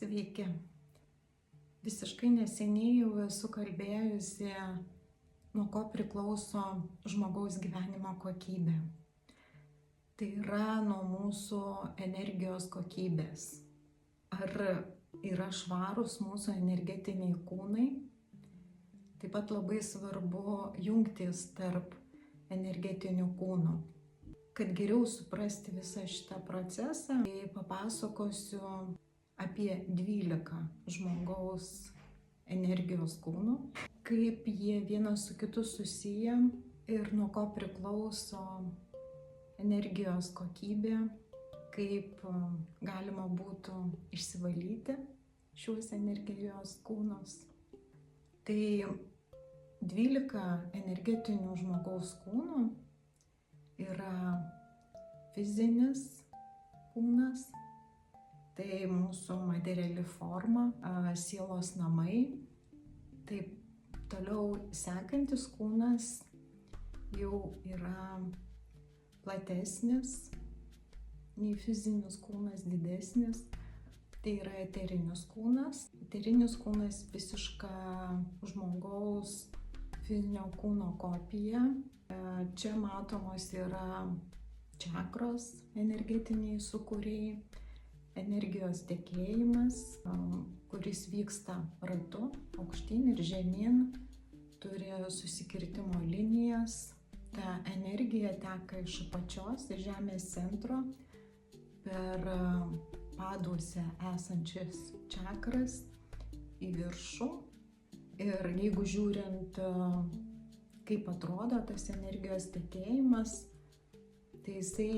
Sveiki. Visiškai neseniai jau esu kalbėjusi, nuo ko priklauso žmogaus gyvenimo kokybė. Tai yra nuo mūsų energijos kokybės. Ar yra švarūs mūsų energetiniai kūnai? Taip pat labai svarbu jungtis tarp energetinių kūnų. Kad geriau suprasti visą šitą procesą, tai papasakosiu apie 12 žmogaus energijos kūnų, kaip jie vienas su kitu susiję ir nuo ko priklauso energijos kokybė, kaip galima būtų išsivalyti šiuos energijos kūnus. Tai 12 energetinių žmogaus kūnų yra fizinis kūnas, tai mūsų materiali forma, sielos namai. Taip toliau sekantis kūnas jau yra platesnis, nei fizinis kūnas, didesnis. Tai yra eterinis kūnas. Eterinis kūnas visiška žmogaus fizinio kūno kopija. Čia matomos yra čakros energetiniai sūkuriai, energijos tekėjimas, kuris vyksta ratu, aukštyn ir žemyn, turi susikirtimo linijas. Ta energija teka iš apačios, iš žemės centro, per paduose esančias čakras į viršų. Ir jeigu žiūrint, kaip atrodo tas energijos tekėjimas, tai jisai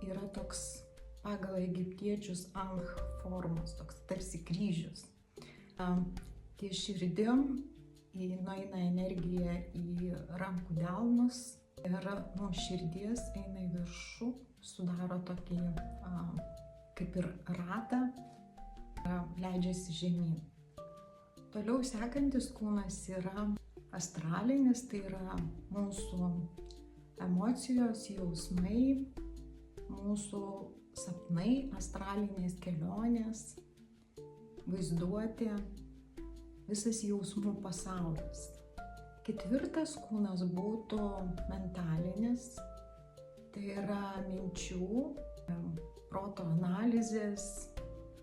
yra toks pagal egiptiečius Ankh formos, toks tarsi kryžius. Ties širdim nueina energija į rankų delnus ir nuo širdies eina į viršų, sudaro tokį kaip ir ratą, leidžiasi žemyn. Toliau sekantis kūnas yra astralinis, tai yra mūsų emocijos, jausmai, mūsų sapnai, astralinės kelionės, vaizduotė, visas jausmų pasaulis. Ketvirtas kūnas būtų mentalinis, tai yra minčių, proto analizės,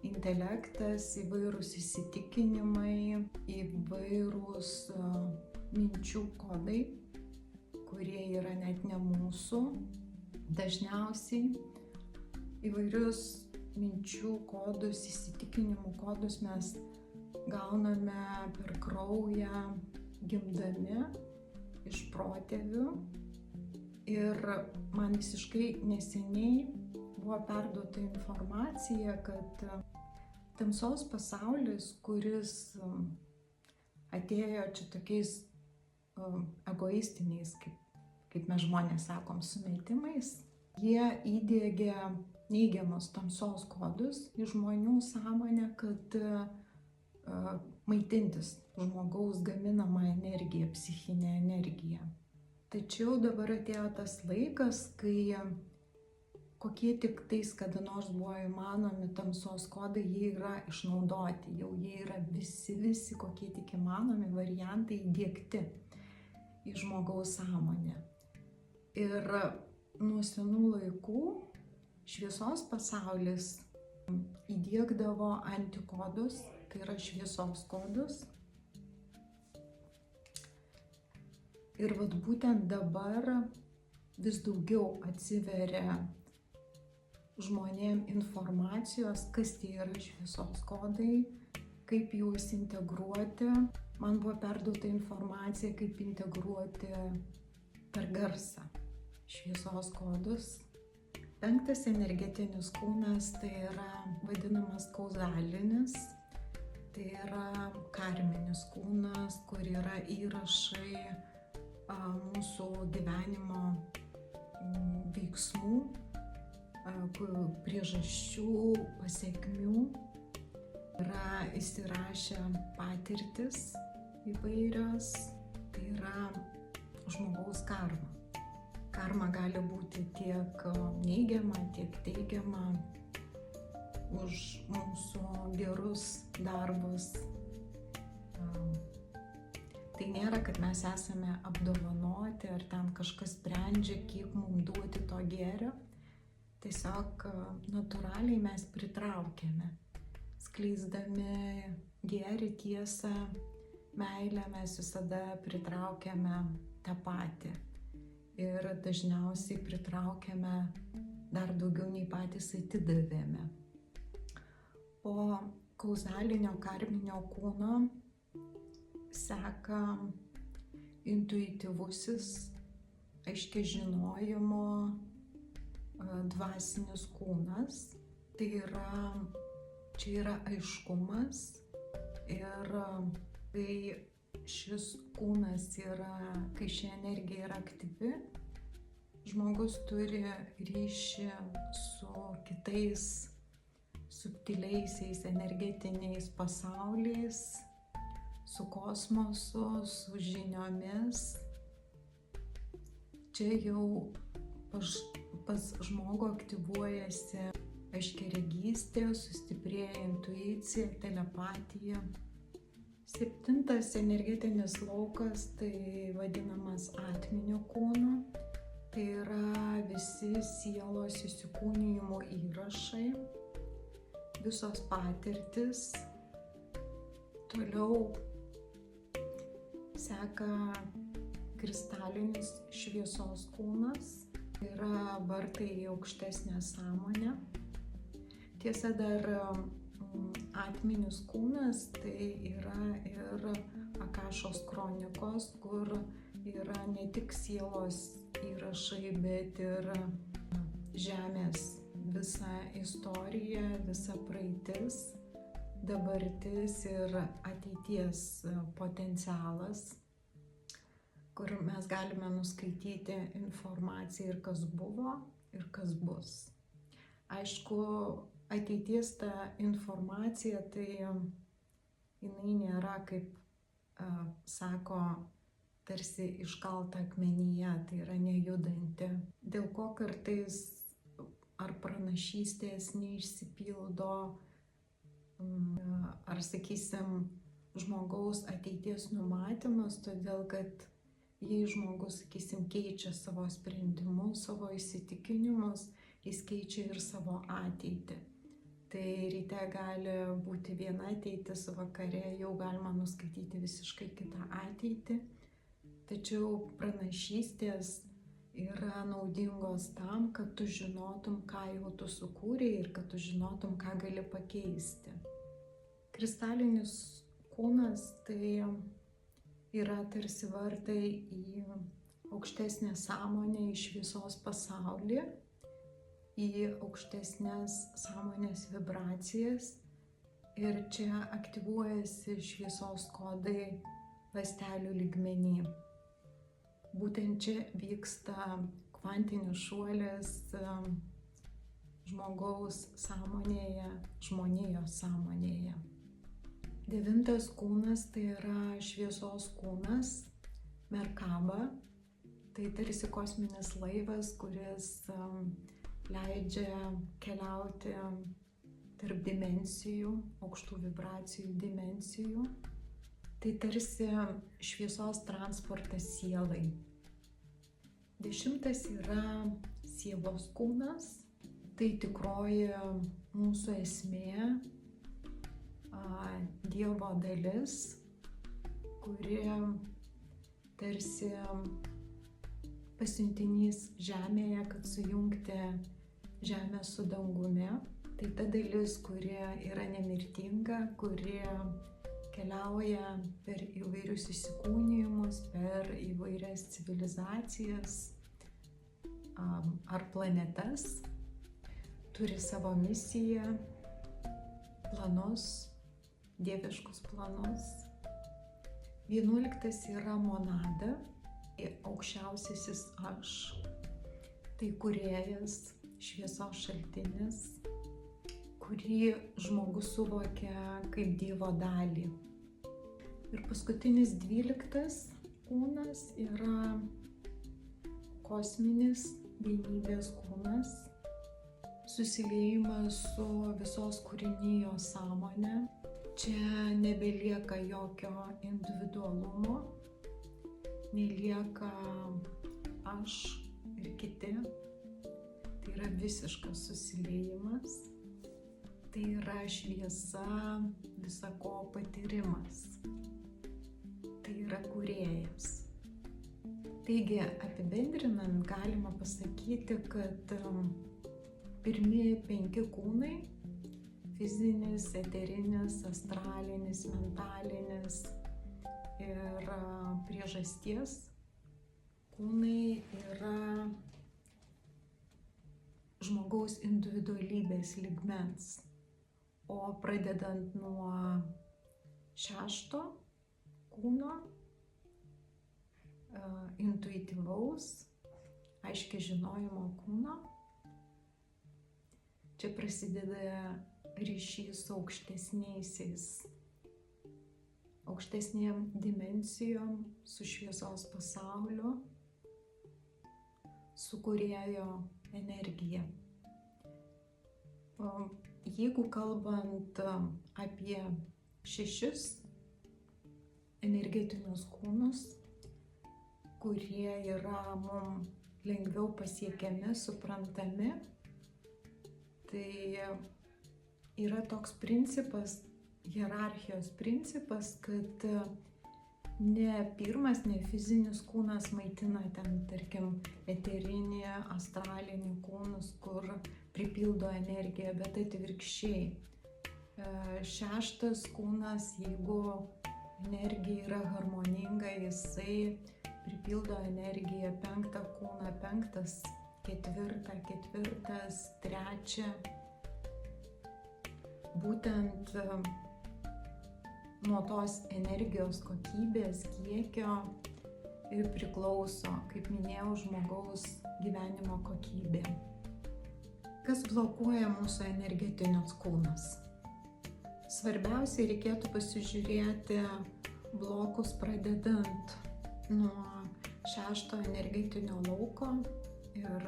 intelektas, įvairūs įsitikinimai, įvairūs minčių kodai, kurie yra net ne mūsų. Dažniausiai įvairius minčių kodus, įsitikinimų kodus mes gauname per kraują gimdami iš protėvių. Ir man visiškai neseniai buvo perduota informacija, kad tamsos pasaulis, kuris atėjo čia tokiais egoistiniais, kaip mes žmonės sakom, sumetimais, jie įdiegė neigiamus tamsos kodus į žmonių sąmonę, kad maitintis žmogaus gaminamą energiją, psichinę energiją. Tačiau dabar atėjo tas laikas, kai kokie tik tais kada nors buvo įmanomi tamsos kodai, jie yra išnaudoti, jau jie yra visi kokie tik įmanomi variantai įdiegti į žmogaus sąmonę. Ir nuo senų laikų šviesos pasaulis įdiegdavo antikodus, tai yra šviesos kodus. Ir vat būtent dabar vis daugiau atsiveria žmonėm informacijos, kas tai yra šviesos kodai, kaip juos integruoti. Man buvo perduota informacija, kaip integruoti per garsą šviesos kodus. 5 energetinis kūnas tai yra vadinamas kauzalinis, tai yra karminis kūnas, kur yra įrašai mūsų gyvenimo veiksmų, priežasčių, pasekmių. Yra įsirašę patirtis įvairios, tai yra žmogaus karma. Karma gali būti tiek neigiama, tiek teigiama. už mūsų gerus darbus. Tai nėra, kad mes esame apdovanoti ar ten kažkas sprendžia, kiek mums duoti to gėrio. Tiesiog natūraliai mes pritraukiame. Skleisdami gėrį, tiesą, meilę mes visada pritraukiame tą patį. Ir dažniausiai pritraukiame dar daugiau nei patys atidavėme. Po kauzalinio karminio kūno seka intuityvusis, aiškiai žinojimo dvasinis kūnas. Tai čia yra aiškumas ir kai šis kūnas kai ši energija yra aktyvi, žmogus turi ryšį su kitais subtiliaisiais energetiniais pasauliais, su kosmosu, su žiniomis. Čia jau pas žmogų aktyvuojasi aiškiaregystė, sustiprėja intuicija, telepatija. 7. energetinis laukas tai vadinamas atminio kūnu. Tai yra visi sielos įsikūnijimo įrašai, visos patirtis. Toliau seka kristalinis šviesos kūnas, yra vartai į aukštesnę sąmonę. Tiesa, dar atminis kūnas tai yra ir Akašos kronikos, kur yra ne tik sielos įrašai, bet ir žemės visa istorija, visa praeitis, dabartis ir ateities potencialas, kur mes galime nuskaityti informaciją ir kas buvo, ir kas bus. Aišku, ateities ta informacija, tai jinai nėra, kaip sako, tarsi iškalta akmenyje, tai yra nejudanti. Dėl ko kartais ar pranašystės neišsipildo, ar, sakysim, žmogaus ateities numatymas, todėl kad jei žmogus, sakysim, keičia savo sprendimus, savo įsitikinimus, jis keičia ir savo ateitį. Tai ryte gali būti viena ateitis, vakare jau galima nuskaityti visiškai kitą ateitį. Tačiau pranašystės yra naudingos tam, kad tu žinotum, ką jau tu sukūrei ir kad tu žinotum, ką gali pakeisti. Kristalinis kūnas tai yra tarsi vartai į aukštesnę sąmonę, į šviesos pasaulį, į aukštesnės sąmonės vibracijas. Ir čia aktyvuojasi šviesos kodai ląstelių lygmenį. Būtent čia vyksta kvantinis šuolis žmogaus sąmonėje, žmonijos sąmonėje. 9. kūnas tai yra šviesos kūnas, Merkaba. Tai tarsi kosminis laivas, kuris leidžia keliauti tarp dimensijų, aukštų vibracijų dimensijų. Tai tarsi šviesos transportas sielai. 10. yra sielos kūnas, tai tikroji mūsų esmė, Dievo dalis, kuri tarsi pasiuntinys žemėje, kad sujungti žemę su dangumi. Tai ta dalis, kuri yra nemirtinga, kuri keliauja per įvairius įsikūnijimus, per įvairias civilizacijas ar planetas, turi savo misiją, planus, dieviškus planus. 11. yra monada, aukščiausiasis aš, tai kūrėjas, šviesos šaltinis, kurį žmogus suvokia kaip Dievo dalį. Ir paskutinis 12. kūnas yra kosminis vienybės kūnas, susiliejimas su visos kūrinijos sąmonė. Čia nebelieka jokio individualumo, nelieka aš ir kiti. Tai yra visiškas susiliejimas. Tai yra šviesa, visako patyrimas. Tai yra kūrėjas. Taigi, apibendrinant, galima pasakyti, kad pirmieji 5 kūnai - fizinis, eterinis, astralinis, mentalinis ir priežasties kūnai yra žmogaus individualybės lygmens. O pradedant nuo 6 kūno, intuityvaus, aiškiai žinojimo kūno, čia prasideda ryšys su aukštesnėm dimensijom, su šviesos pasauliu, su kūrėjo energija. Jeigu kalbant apie 6 energetinius kūnus, kurie yra mums lengviau pasiekiami, suprantami, tai yra toks principas, hierarchijos principas, kad ne pirmas, ne fizinis kūnas maitina ten, tarkim, eterinį, astralinį kūnus, kur pripildo energiją, bet atvirkščiai. 6 kūnas, jeigu energija yra harmoninga, jisai pripildo energiją 5 kūną, 5, 4, 3. Būtent nuo tos energijos kokybės, kiekio ir priklauso, kaip minėjau, žmogaus gyvenimo kokybė. Kas blokuoja mūsų energetinius kūnus? Svarbiausia, reikėtų pasižiūrėti blokus pradedant nuo 6 energetinio lauko ir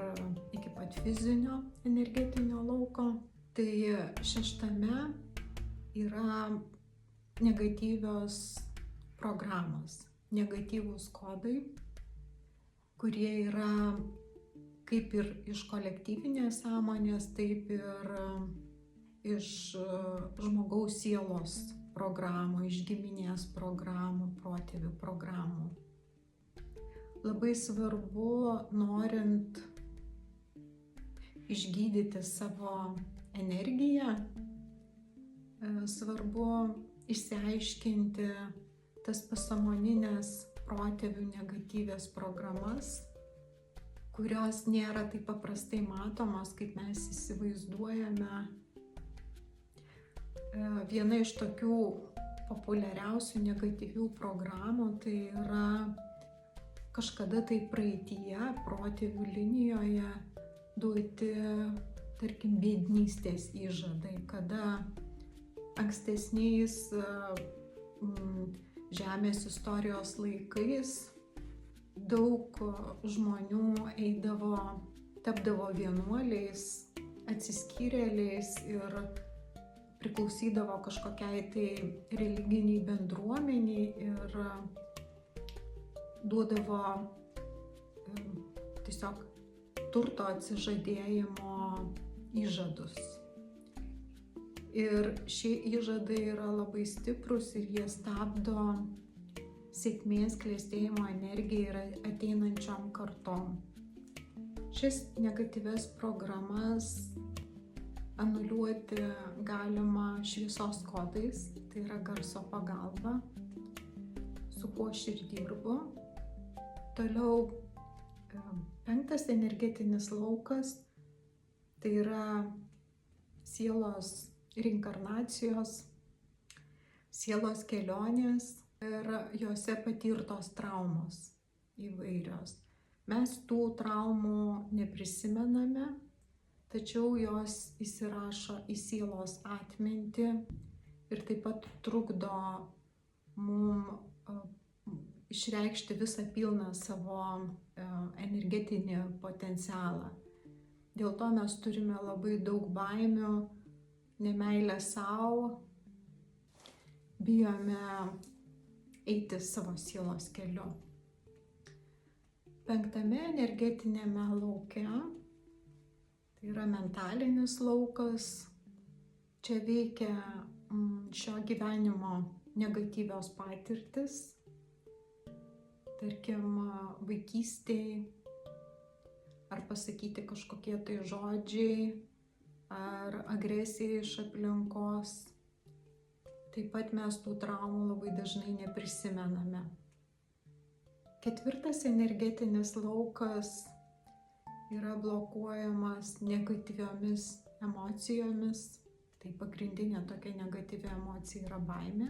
iki pat fizinio energetinio lauko. Tai 6 yra negatyvios programos, negatyvūs kodai, kurie yra kaip ir iš kolektyvinės sąmonės, taip ir iš žmogaus sielos programų, iš giminės programų, protėvių programų. Labai svarbu, norint išgydyti savo energiją, svarbu išsiaiškinti tas pasąmoninės protėvių negatyvias programas, kurios nėra taip paprastai matomos, kaip mes įsivaizduojame. Viena iš tokių populiariausių negatyvių programų tai yra kažkada tai praeityje, protėvių linijoje duoti, tarkim, biednystės įžadai, kada ankstesniais Žemės istorijos laikais daug žmonių tapdavo vienuoliais, atsiskyrėliais ir priklausydavo kažkokiai tai religiniai bendruomeniai ir duodavo tiesiog turto atsižadėjimo įžadus. Ir šie įžadai yra labai stiprus ir jie stabdo sėkmės, klestėjimo energiją ir ateinančiom kartom. Šias negatyvias programas anuliuoti galima šviesos kodais, tai yra garso pagalba, su kuo aš ir dirbu. Toliau 5 energetinis laukas, tai yra sielos reinkarnacijos, sielos kelionės ir jose patirtos traumos įvairios. Mes tų traumų neprisimename, tačiau jos įsirašo į sielos atmintį ir taip pat trukdo mum išreikšti visą pilną savo energetinį potencialą. Dėl to mes turime labai daug baimių, nemailę savo, bijome eiti savo sielos keliu. 5. energetinėme lauke, tai yra mentalinis laukas, čia veikia šio gyvenimo negatyvios patirtis, tarkim vaikystėje, ar pasakyti kažkokie tai žodžiai, ar agresija iš aplinkos. Taip pat mes tų traumų labai dažnai neprisimename. 4. energetinis laukas yra blokuojamas negatyviomis emocijomis. Tai pagrindinė tokia negatyvi emocija yra baimė,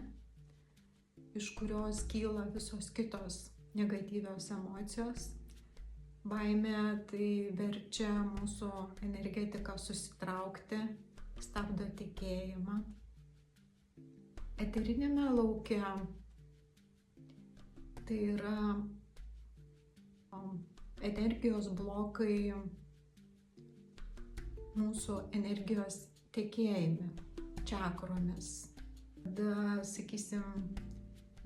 iš kurios kyla visos kitos negatyvios emocijos. Baimė tai verčia mūsų energetiką susitraukti, stabdo tikėjimą. Eterinėme lauke tai yra energijos blokai mūsų energijos tekėjime, čakromis. Tada, sakysim,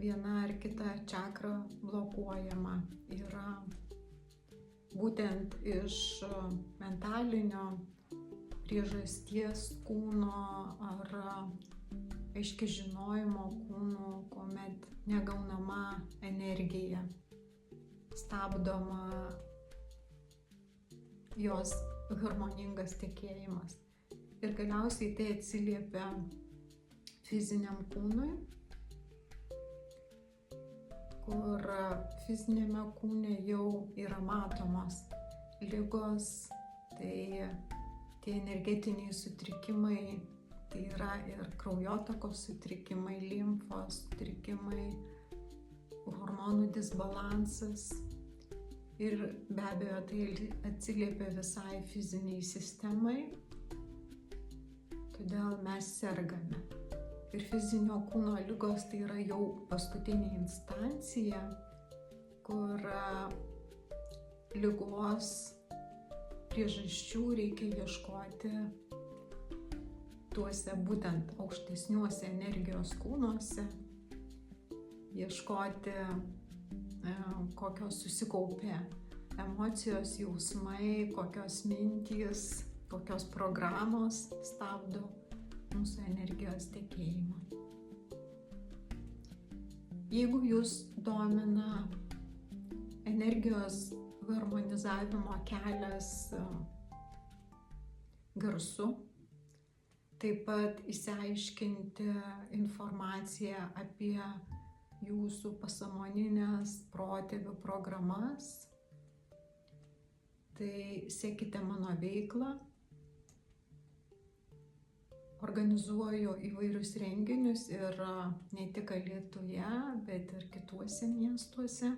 viena ar kita čakra blokuojama yra būtent iš mentalinio priežasties kūno ar aiškiai žinojimo kūno, kuomet negaunama energija, stabdoma jos harmoningas tekėjimas. Ir galiausiai tai atsiliepia fiziniam kūnui, kur fizinėme kūne jau yra matomos ligos, tai tie energetiniai sutrikimai, tai yra ir kraujotakos sutrikimai, limfos sutrikimai, hormonų disbalansas ir be abejo tai atsiliepia visai fiziniai sistemai, todėl mes sergame. Ir fizinio kūno ligos tai yra jau paskutinė instancija, kur ligos priežasčių reikia ieškoti tuose būtent aukštesniuose energijos kūnuose, ieškoti kokios susikaupė emocijos, jausmai, kokios mintys, kokios programos stabdo mūsų energijos tekėjimą. Jeigu jūs domina energijos harmonizavimo kelias garsu, taip pat išsiaiškinti informaciją apie jūsų pasąmoninės protėvių programas, tai sekite mano veiklą. Organizuoju įvairius renginius ir ne tik Alytuje, bet ir kituose miestuose.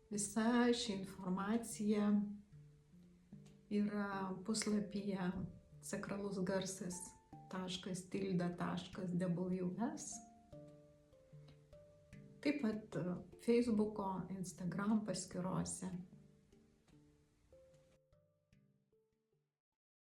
Visa ši informacija yra puslapyje sakralusgarsas.tilda.ws. Taip pat Facebook'o, Instagram paskyrose.